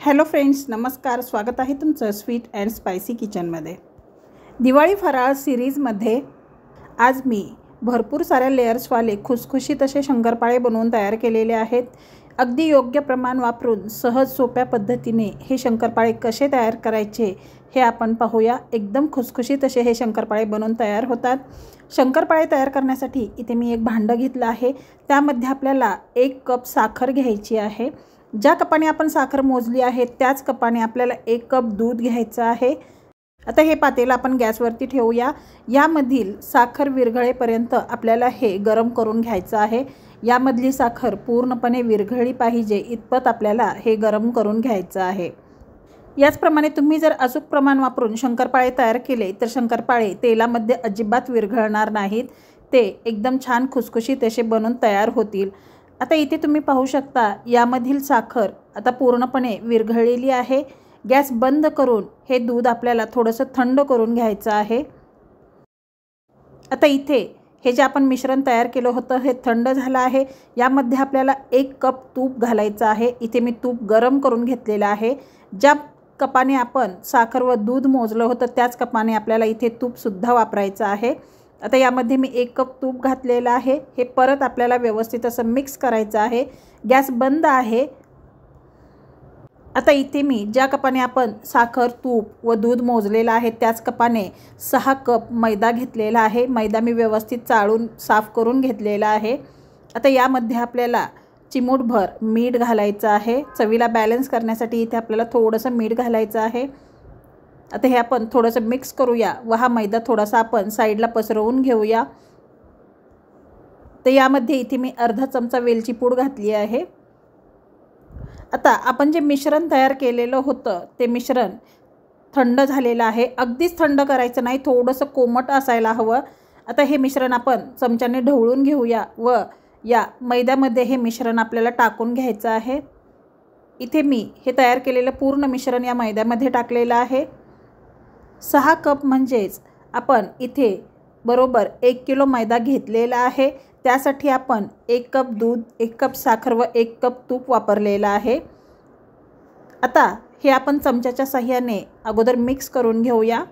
Hello friends, नमस्कार. स्वागत आहे तुमचं स्वीट अँड स्पायसी किचनमध्ये. दिवाळी फराळ सिरीजमध्ये आज मी भरपूर साऱ्या लेयर्सवाले खुसखुशीत असे शंकरपाळे बनवून तयार केलेले आहेत. अगदी योग्य प्रमाण वापरून सहज सोप्या पद्धतीने हे शंकरपाळे कसे तयार करायचे हे आपण पाहूया. एकदम खुसखुशीत असे हे शंकरपाळे बनवून तयार होतात. शंकरपाळे तयार करण्यासाठी इथे मी एक भांडं घेतलं आहे. त्यामध्ये आपल्याला 1 कप साखर घ्यायची आहे. ज्या कपाने आपण साखर मोजली आहे त्याच कपाने आपल्याला 1 कप दूध घ्यायचं आहे. आता हे पातेलं आपण गॅसवरती ठेवूया. यामधील साखर विरघळेपर्यंत आपल्याला हे गरम करून घ्यायचं आहे. यामधली साखर पूर्णपणे विरघळली पाहिजे इतपत आपल्याला हे गरम करून घ्यायचं आहे. याचप्रमाणे तुम्ही जर अचूक प्रमाण वापरून शंकरपाळे तयार केले तर शंकरपाळे तेलामध्ये अजिबात विरघळणार नाहीत. ते एकदम छान खुसखुशीत असे बनून तयार होतील. आता इथे तुम्ही पाहू शकता यामधील साखर आता पूर्णपणे विरघळलेली आहे. गॅस बंद करून हे दूध आपल्याला थोडंसं थंड करून घ्यायचं आहे. आता इथे हे जे आपण मिश्रण तयार केलं होतं हे थंड झालं आहे. यामध्ये आपल्याला 1 कप तूप घालायचं आहे. इथे मी तूप गरम करून घेतलेलं आहे. ज्या कपाने आपण साखर व दूध मोजलं होतं त्याच कपाने आपल्याला इथे तूपसुद्धा वापरायचं आहे. आता यामध्ये मी 1 कप तूप घातलेलं आहे. हे परत आपल्याला व्यवस्थित असं मिक्स करायचं आहे. गॅस बंद आहे. आता इथे मी ज्या कपाने आपण साखर, तूप व दूध मोजलेलं आहे त्याच कपाने 6 कप मैदा घेतलेला आहे. मैदा मी व्यवस्थित चाळून साफ करून घेतलेला आहे. आता यामध्ये आपल्याला चिमूटभर मीठ घालायचं आहे. चवीला बॅलन्स करण्यासाठी इथे आपल्याला थोडंसं मीठ घालायचं आहे. आता हे आपण थोडंसं मिक्स करूया व हा मैदा थोडासा आपण साईडला पसरवून घेऊया. तर यामध्ये इथे मी अर्धा चमचा वेलची पूड घातली आहे. आता आपण जे मिश्रण तयार केलेलं होतं ते मिश्रण थंड झालेलं आहे. अगदीच थंड करायचं नाही, थोडंसं कोमट असायला हवं. आता हे मिश्रण आपण चमच्याने ढवळून घेऊया व या मैद्यामध्ये हे मिश्रण आपल्याला टाकून घ्यायचं आहे. इथे मी हे तयार केलेलं पूर्ण मिश्रण या मैद्यामध्ये टाकलेलं आहे. 6 कप म्हणजेच आपण इथे बरोबर 1 किलो मैदा घेतलेला आहे. त्यासाठी आपण 1 कप दूध, 1 कप साखर व 1 कप तूप वापरलेलं आहे. आता हे आपण चमच्याच्या साहाय्याने अगोदर मिक्स करून घेऊया.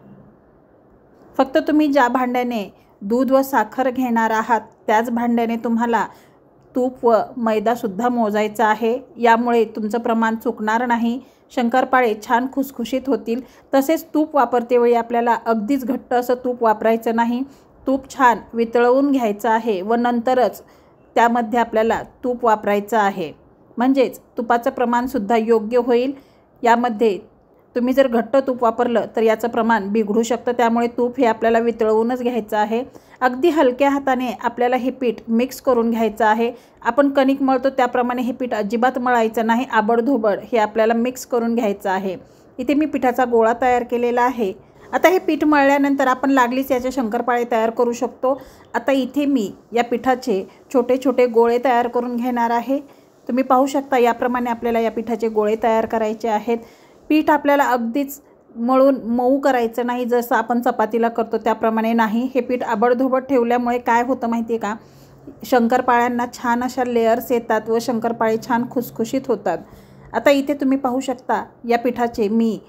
फक्त तुम्ही ज्या भांड्याने दूध व साखर घेणार आहात त्याच भांड्याने तुम्हाला तूप व मैदासुद्धा मोजायचा आहे. यामुळे तुमचं प्रमाण चुकणार नाही. शंकरपाळे छान खुसखुशीत होतील. तसेच तूप वापरतेवेळी आपल्याला अगदीच घट्ट असं तूप वापरायचं नाही. तूप छान वितळवून घ्यायचं आहे व नंतरच त्यामध्ये आपल्याला तूप वापरायचं आहे. म्हणजेच तुपाचं प्रमाणसुद्धा योग्य होईल. यामध्ये तुम्ही जर घट्ट तूप वापरलं तर याचं प्रमाण बिघडू शकतं. त्यामुळे तूप हे आपल्याला वितळवूनच घ्यायचं आहे. अगदी हलक्या हाताने आपल्याला हे पीठ मिक्स करून घ्यायचं आहे. आपण कणिक मळतो त्याप्रमाणे हे पीठ अजिबात मळायचं नाही. आबडधोबड हे आपल्याला मिक्स करून घ्यायचं आहे. इथे मी पिठाचा गोळा तयार केलेला आहे. आता हे पीठ मळल्यानंतर आपण लागलीच याचे शंकरपाळे तयार करू शकतो. आता इथे मी या पिठाचे छोटे छोटे गोळे तयार करून घेणार आहे. तुम्ही पाहू शकता याप्रमाणे आपल्याला या पिठाचे गोळे तयार करायचे आहेत. पीठ आपल्याला अगदीच मळून मऊ करायचं नाही, जसं आपण चपातीला करतो त्याप्रमाणे नाही. हे पीठ आबडधोबड ठेवल्यामुळे काय होतं माहिती आहे का, शंकरपाळ्यांना छान अशा लेयर्स येतात व शंकरपाळे छान खुसखुशीत होतात. आता इथे तुम्ही पाहू शकता या पिठाचे मी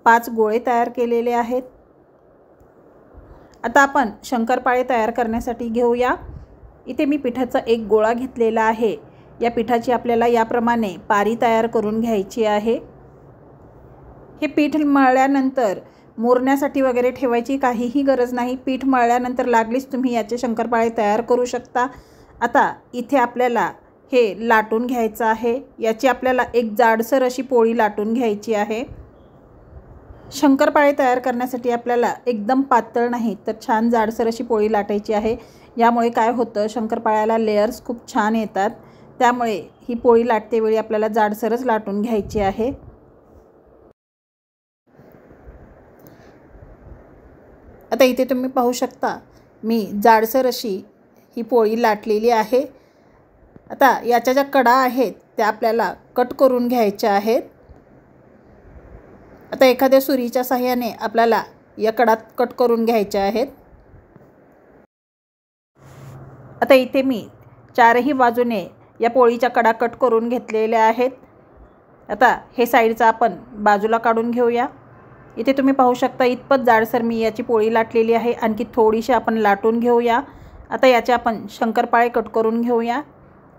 5 गोळे तयार केलेले आहेत. आता आपण शंकरपाळे तयार करण्यासाठी घेऊया. इथे मी पिठाचा 1 गोळा घेतलेला आहे. या पिठाची आपल्याला याप्रमाणे पारी तयार करून घ्यायची आहे. हे पीठ मळल्यानंतर मुरण्यासाठी वगैरे ठेवायची काहीही गरज नाही. पीठ मळल्यानंतर लागलीच तुम्ही याचे शंकरपाळे तयार करू शकता. आता इथे आपल्याला हे लाटून घ्यायचं आहे. याची आपल्याला एक जाडसर अशी पोळी लाटून घ्यायची आहे. शंकरपाळे तयार करण्यासाठी आपल्याला एकदम पातळ नाही तर छान जाडसर अशी पोळी लाटायची आहे. यामुळे काय होतं, शंकरपाळ्याला लेयर्स खूप छान येतात. त्यामुळे ही पोळी लाटतेवेळी आपल्याला जाडसरच लाटून घ्यायची आहे. आता इथे तुम्ही पाहू शकता मी जाडसर अशी ही पोळी लाटलेली आहे. आता याच्या ज्या कडा आहेत त्या आपल्याला कट करून घ्यायच्या आहेत. आता एखाद्या सुरीच्या साहाय्याने आपल्याला या कडा कट करून घ्यायच्या आहेत. आता इथे मी 4ही बाजूने या पोळीच्या कडा कट करून घेतलेल्या आहेत. आता हे साईडचं आपण बाजूला काढून घेऊया। इथे तुम्ही पाहू शकता इतपत जाडसर मी याची पोळी लाटलेली आहे। आणखी थोडीशी आपण लाटून घेऊया। आता याचे आपण शंकरपाळे कट करून घेऊया।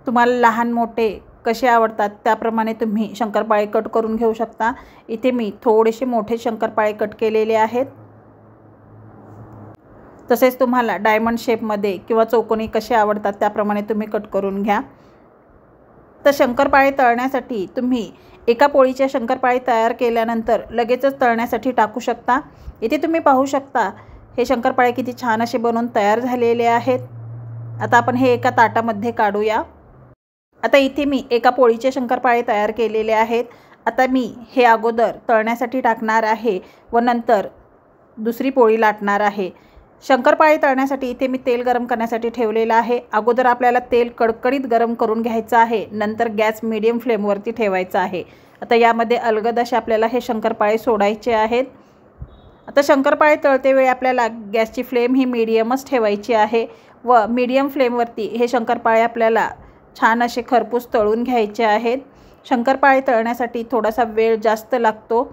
तुम्हाला लहान मोठे कसे आवडतात त्याप्रमाणे तुम्ही शंकरपाळे कट करून घेऊ शकता। इथे मी थोडेसे मोठे शंकरपाळे कट केलेले आहेत। तसेच तुम्हाला डायमंड शेपमध्ये किंवा चौकोनी कसे आवडतात त्याप्रमाणे तुम्ही कट करून घ्या। तर शंकरपाळे तळण्यासाठी तुम्ही एका पोळीचे शंकरपाळे तयार केल्यानंतर लगेचच तळण्यासाठी टाकू शकता। इथे तुम्ही पाहू शकता हे शंकरपाळे किती छान असे बनवून तयार झालेले आहेत। आता आपण हे एका ताटामध्ये काढूया। आता इथे मी एका पोळीचे शंकरपाळे तयार केलेले आहेत। आता मी हे अगोदर तळण्यासाठी टाकणार आहे व नंतर दुसरी पोळी लाटणार आहे। शंकरपाळे तळण्यासाठी इथे मी तेल गरम करण्यासाठी ठेवलेलं आहे। अगोदर आपल्याला तेल कडकडीत गरम करून घ्यायचं आहे, नंतर गॅस मीडियम फ्लेमवरती ठेवायचा आहे। आता यामध्ये अलगद असे आपल्याला हे शंकरपाळे सोडायचे आहेत। आता शंकरपाळे तळते वेळी आपल्याला गॅसची फ्लेम ही मीडियमच ठेवायची आहे व मीडियम फ्लेमवरती हे शंकरपाळे आपल्याला छान असे खरपूस तळून घ्यायचे आहेत। शंकरपाळे तळण्यासाठी थोडासा वेळ जास्त लागतो।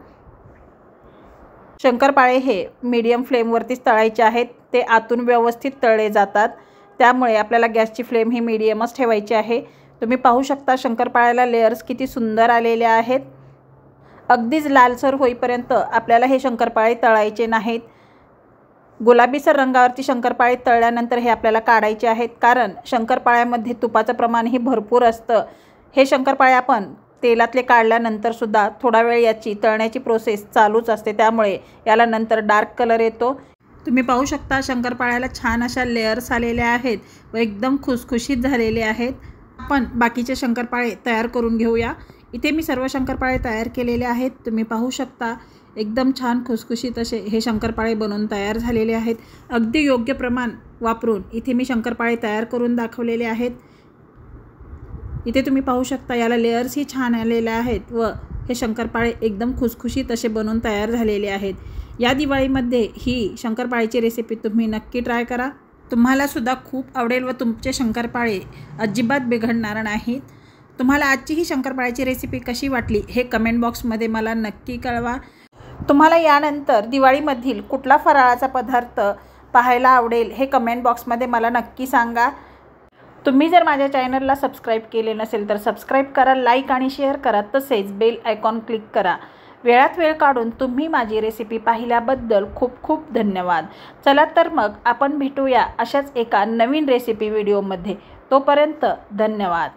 शंकरपाळे हे मीडियम फ्लेमवरतीच तळायचे आहेत, ते आतून व्यवस्थित तळले जातात। त्यामुळे आपल्याला गॅसची फ्लेम ही मीडियमच ठेवायची आहे। तुम्ही पाहू शकता शंकरपाळ्याला लेयर्स किती सुंदर आलेले आहेत। अगदीच लालसर होईपर्यंत आपल्याला हे शंकरपाळे तळायचे नाहीत। गुलाबीसर रंगावरती शंकरपाळे तळल्यानंतर हे आपल्याला काढायचे आहेत, कारण शंकरपाळ्यामध्ये तुपाचं प्रमाणही भरपूर असतं। हे शंकरपाळे आपण तेलातले काढल्यानंतर सुद्धा थोडा वेळ याची तळण्याची प्रोसेस चालूच असते, त्यामुळे याला नंतर डार्क कलर येतो। तुम्ही पाहू शकता शंकरपाळ्याला छान अशा लेयर्स आलेल्या आहेत व एकदम खुसखुशीत झालेले आहेत। आपण बाकीचे शंकरपाळे तयार करून घेऊया। इथे मी सर्व शंकरपाळे तयार केलेले आहेत। तुम्ही पाहू शकता एकदम छान खुसखुशीत असे हे शंकरपाळे बनवून तयार झालेले आहेत। अगदी योग्य प्रमाण वापरून इथे मी शंकरपाळे तयार करून दाखवलेले आहेत। इथे तुम्ही पाहू शकता याला लेयर्स ही छान आलेले आहेत व हे शंकरपाळे एकदम खुसखुशीत असे बनवून तयार झालेले आहेत। या दिवाळीमध्ये ही शंकरपाळीची रेसिपी तुम्ही नक्की ट्राय करा। तुम्हाला सुद्धा खूप आवडेल व तुमचे शंकरपाळे अजिबात बिघडणार नाहीत। तुम्हाला आजची ही शंकरपाळ्याची रेसिपी कशी वाटली हे कमेंट बॉक्समध्ये मला नक्की कळवा। तुम्हाला यानंतर दिवाळीमधील कुठला फराळाचा पदार्थ पाहायला आवडेल हे कमेंट बॉक्समध्ये मला नक्की सांगा। तुम्ही जर माझ्या चॅनलला सबस्क्राईब केले नसेल तर सबस्क्राईब करा, लाईक आणि शेअर करा, तसेच बेल आयकॉन क्लिक करा। वेळात वेळ काढून तुम्ही माझी रेसिपी पाहिल्याबद्दल खूप खूप धन्यवाद। चला तर मग आपण भेटूया अशाच एका नवीन रेसिपी व्हिडिओमध्ये। तोपर्यंत धन्यवाद।